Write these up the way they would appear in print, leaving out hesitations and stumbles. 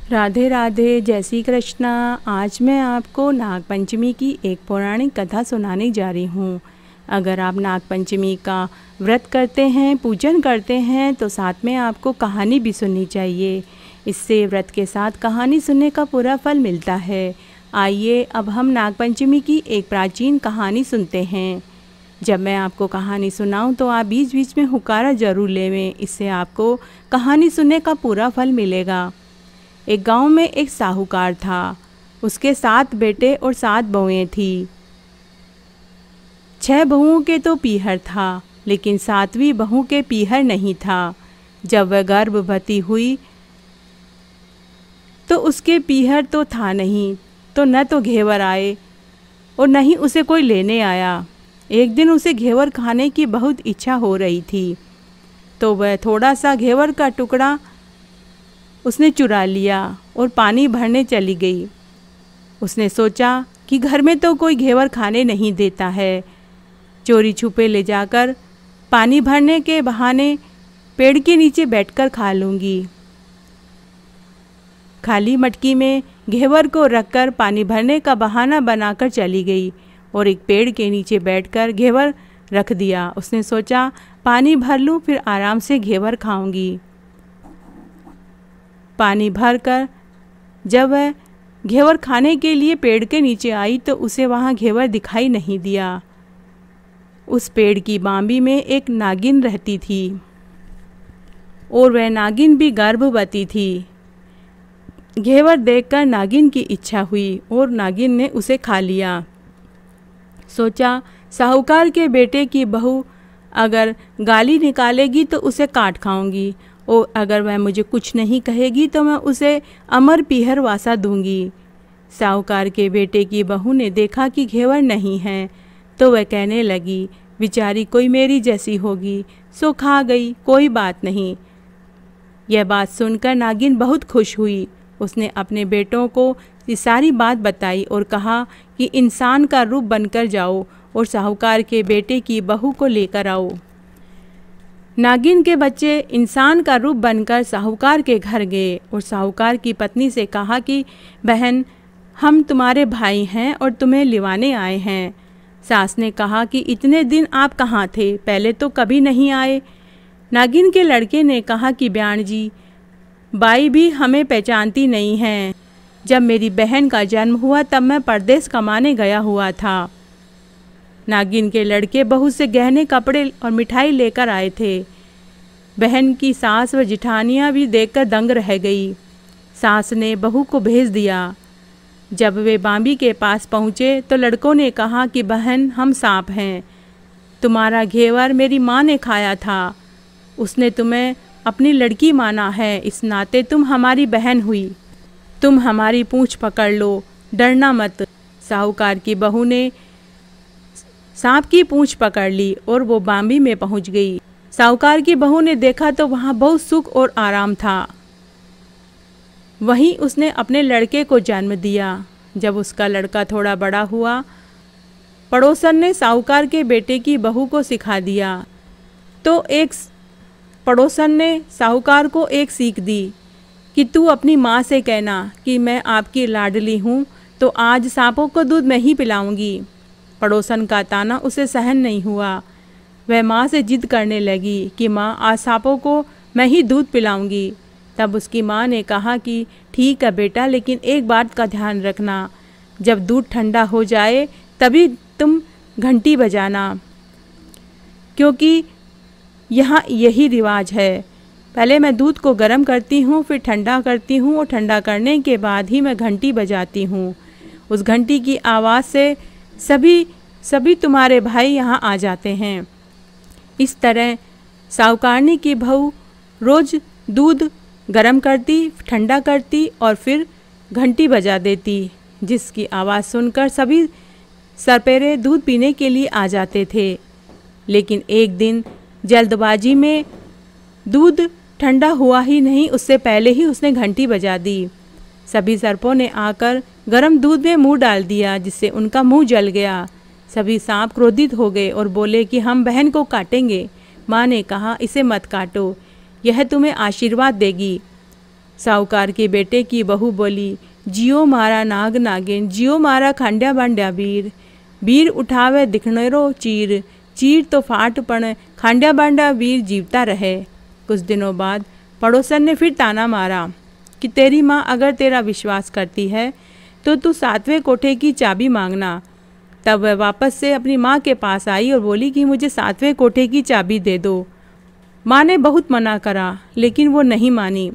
राधे राधे, जय श्री कृष्णा। आज मैं आपको नागपंचमी की एक पौराणिक कथा सुनाने जा रही हूँ। अगर आप नागपंचमी का व्रत करते हैं, पूजन करते हैं, तो साथ में आपको कहानी भी सुननी चाहिए। इससे व्रत के साथ कहानी सुनने का पूरा फल मिलता है। आइए अब हम नागपंचमी की एक प्राचीन कहानी सुनते हैं। जब मैं आपको कहानी सुनाऊं तो आप बीच बीच में हुकारा ज़रूर लेवें, इससे आपको कहानी सुनने का पूरा फल मिलेगा। एक गांव में एक साहूकार था। उसके 7 बेटे और 7 बहुएं थी। 6 बहुओं के तो पीहर था, लेकिन 7वीं बहू के पीहर नहीं था। जब वह गर्भवती हुई तो उसके पीहर तो था नहीं, तो न तो घेवर आए और न ही उसे कोई लेने आया। एक दिन उसे घेवर खाने की बहुत इच्छा हो रही थी, तो वह थोड़ा सा घेवर का टुकड़ा उसने चुरा लिया और पानी भरने चली गई। उसने सोचा कि घर में तो कोई घेवर खाने नहीं देता है, चोरी छुपे ले जाकर पानी भरने के बहाने पेड़ के नीचे बैठकर खा लूँगी। खाली मटकी में घेवर को रखकर पानी भरने का बहाना बनाकर चली गई और एक पेड़ के नीचे बैठकर घेवर रख दिया। उसने सोचा पानी भर लूँ, फिर आराम से घेवर खाऊंगी। पानी भरकर जब वह घेवर खाने के लिए पेड़ के नीचे आई तो उसे वहाँ घेवर दिखाई नहीं दिया। उस पेड़ की बांबी में एक नागिन रहती थी और वह नागिन भी गर्भवती थी। घेवर देखकर नागिन की इच्छा हुई और नागिन ने उसे खा लिया। सोचा साहूकार के बेटे की बहू अगर गाली निकालेगी तो उसे काट खाऊंगी, और अगर वह मुझे कुछ नहीं कहेगी तो मैं उसे अमर पीहर वासा दूंगी। साहूकार के बेटे की बहू ने देखा कि घेवर नहीं है, तो वह कहने लगी बेचारी कोई मेरी जैसी होगी, सो खा गई, कोई बात नहीं। यह बात सुनकर नागिन बहुत खुश हुई। उसने अपने बेटों को ये सारी बात बताई और कहा कि इंसान का रूप बनकर जाओ और साहूकार के बेटे की बहू को लेकर आओ। नागिन के बच्चे इंसान का रूप बनकर साहूकार के घर गए और साहूकार की पत्नी से कहा कि बहन, हम तुम्हारे भाई हैं और तुम्हें लिवाने आए हैं। सास ने कहा कि इतने दिन आप कहाँ थे, पहले तो कभी नहीं आए। नागिन के लड़के ने कहा कि ब्याण जी, बाई भी हमें पहचानती नहीं है। जब मेरी बहन का जन्म हुआ तब मैं परदेश कमाने गया हुआ था। नागिन के लड़के बहू से गहने, कपड़े और मिठाई लेकर आए थे। बहन की सास व जिठानियाँ भी देखकर दंग रह गई। सास ने बहू को भेज दिया। जब वे बांबी के पास पहुँचे तो लड़कों ने कहा कि बहन, हम सांप हैं। तुम्हारा घेवर मेरी माँ ने खाया था, उसने तुम्हें अपनी लड़की माना है, इस नाते तुम हमारी बहन हुई। तुम हमारी पूंछ पकड़ लो, डरना मत। साहूकार की बहू ने सांप की पूंछ पकड़ ली और वो बांबी में पहुंच गई। साहूकार की बहू ने देखा तो वहाँ बहुत सुख और आराम था। वहीं उसने अपने लड़के को जन्म दिया। जब उसका लड़का थोड़ा बड़ा हुआ, पड़ोसन ने साहूकार के बेटे की बहू को सिखा दिया। तो एक पड़ोसन ने साहूकार को एक सीख दी कि तू अपनी माँ से कहना कि मैं आपकी लाडली हूँ, तो आज सांपों को दूध मैं ही पिलाऊंगी। पड़ोसन का ताना उसे सहन नहीं हुआ। वह माँ से जिद करने लगी कि माँ, आज सांपों को मैं ही दूध पिलाऊंगी। तब उसकी माँ ने कहा कि ठीक है बेटा, लेकिन एक बात का ध्यान रखना, जब दूध ठंडा हो जाए तभी तुम घंटी बजाना, क्योंकि यहाँ यही रिवाज है। पहले मैं दूध को गर्म करती हूँ, फिर ठंडा करती हूँ और ठंडा करने के बाद ही मैं घंटी बजाती हूँ। उस घंटी की आवाज़ से सभी तुम्हारे भाई यहाँ आ जाते हैं। इस तरह साहूकारनी की बहू रोज़ दूध गरम करती, ठंडा करती और फिर घंटी बजा देती, जिसकी आवाज़ सुनकर सभी सरपेरे दूध पीने के लिए आ जाते थे। लेकिन एक दिन जल्दबाजी में दूध ठंडा हुआ ही नहीं, उससे पहले ही उसने घंटी बजा दी। सभी सर्पों ने आकर गर्म दूध में मुंह डाल दिया, जिससे उनका मुंह जल गया। सभी सांप क्रोधित हो गए और बोले कि हम बहन को काटेंगे। माँ ने कहा इसे मत काटो, यह तुम्हें आशीर्वाद देगी। साहूकार के बेटे की बहू बोली, जियो मारा नाग नागिन, जियो मारा खांड्या बांड्या वीर, वीर उठावे दिखनेरो चीर, चीर तो फाट पण खांड्या बांड्या वीर जीवता रहे। कुछ दिनों बाद पड़ोसन ने फिर ताना मारा कि तेरी माँ अगर तेरा विश्वास करती है तो तू 7वें कोठे की चाबी मांगना। तब वह वापस से अपनी माँ के पास आई और बोली कि मुझे 7वें कोठे की चाबी दे दो। माँ ने बहुत मना करा लेकिन वो नहीं मानी।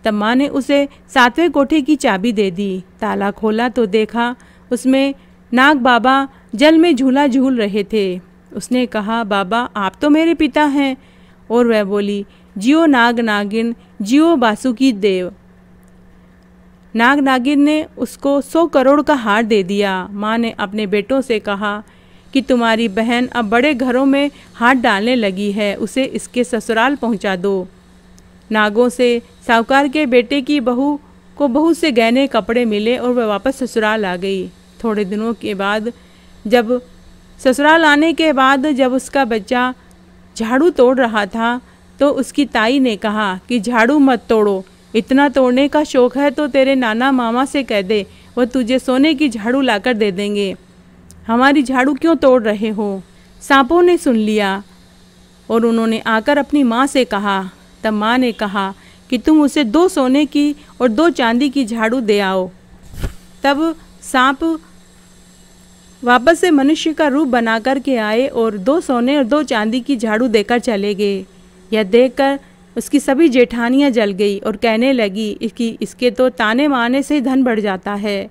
तब माँ ने उसे 7वें कोठे की चाबी दे दी। ताला खोला तो देखा उसमें नाग बाबा जल में झूला झूल रहे थे। उसने कहा, बाबा आप तो मेरे पिता हैं। और वह बोली, जियो नाग नागिन, जियो बासुकी देव। नाग नागिन ने उसको 100 करोड़ का हार दे दिया। माँ ने अपने बेटों से कहा कि तुम्हारी बहन अब बड़े घरों में हाथ डालने लगी है, उसे इसके ससुराल पहुँचा दो। नागों से साहूकार के बेटे की बहू को बहुत से गहने कपड़े मिले और वह वापस ससुराल आ गई। थोड़े दिनों के बाद जब ससुराल आने के बाद जब उसका बच्चा झाड़ू तोड़ रहा था तो उसकी ताई ने कहा कि झाड़ू मत तोड़ो, इतना तोड़ने का शौक है तो तेरे नाना मामा से कह दे, वह तुझे सोने की झाड़ू लाकर दे देंगे। हमारी झाड़ू क्यों तोड़ रहे हो? सांपों ने सुन लिया और उन्होंने आकर अपनी माँ से कहा। तब माँ ने कहा कि तुम उसे 2 सोने की और 2 चांदी की झाड़ू दे आओ। तब सांप वापस से मनुष्य का रूप बना कर के आए और 2 सोने और 2 चांदी की झाड़ू देकर चले गए। यह देखकर उसकी सभी जेठानियाँ जल गई और कहने लगी कि इसके तो ताने मारने से धन बढ़ जाता है।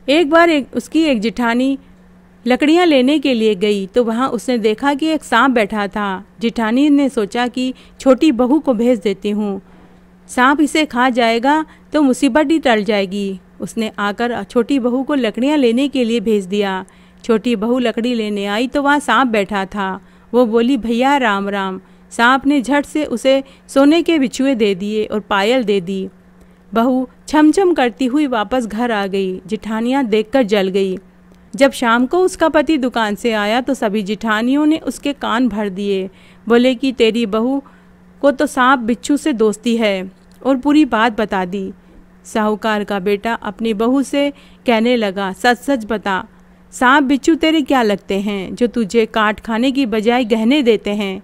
एक बार उसकी एक जेठानी लकड़ियाँ लेने के लिए गई तो वहाँ उसने देखा कि एक सांप बैठा था। जेठानी ने सोचा कि छोटी बहू को भेज देती हूँ, सांप इसे खा जाएगा तो मुसीबत ही टल जाएगी। उसने आकर छोटी बहू को लकड़ियाँ लेने के लिए भेज दिया। छोटी बहू लकड़ी लेने आई तो वहाँ सांप बैठा था। वो बोली, भैया राम राम। सांप ने झट से उसे सोने के बिछुए दे दिए और पायल दे दी। बहू छमछम करती हुई वापस घर आ गई। जेठानियाँ देखकर जल गई। जब शाम को उसका पति दुकान से आया तो सभी जेठानियों ने उसके कान भर दिए। बोले कि तेरी बहू को तो सांप बिच्छू से दोस्ती है, और पूरी बात बता दी। साहूकार का बेटा अपनी बहू से कहने लगा, सच सच बता, सांप बिच्छू तेरे क्या लगते हैं जो तुझे काट खाने की बजाय गहने देते हैं?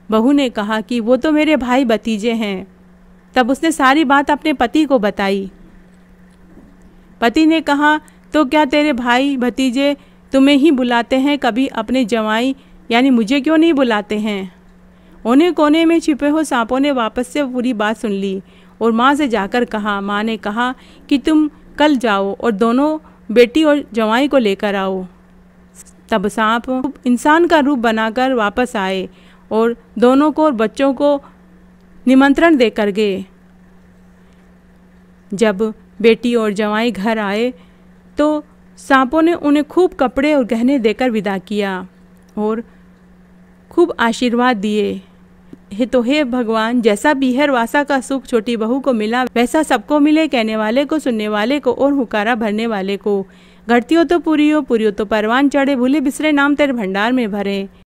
बहू ने कहा कि वो तो मेरे भाई भतीजे हैं। तब उसने सारी बात अपने पति को बताई। पति ने कहा, तो क्या तेरे भाई भतीजे तुम्हें ही बुलाते हैं, कभी अपने जवाई यानी मुझे क्यों नहीं बुलाते हैं? कोने कोने में छिपे हो सांपों ने वापस से पूरी बात सुन ली और माँ से जाकर कहा। माँ ने कहा कि तुम कल जाओ और दोनों बेटी और जवाई को लेकर आओ। तब सांप इंसान का रूप बनाकर वापस आए और दोनों को और बच्चों को निमंत्रण देकर गए। जब बेटी और जवाई घर आए तो सांपों ने उन्हें खूब कपड़े और गहने देकर विदा किया और खूब आशीर्वाद दिए। हे भगवान, जैसा बीहर वासा का सुख छोटी बहू को मिला वैसा सबको मिले, कहने वाले को, सुनने वाले को और हुकारा भरने वाले को। घटती हो तो पूरी हो, पूरी हो तो परवान चढ़े, भूले बिसरे नाम तेरे भंडार में भरे।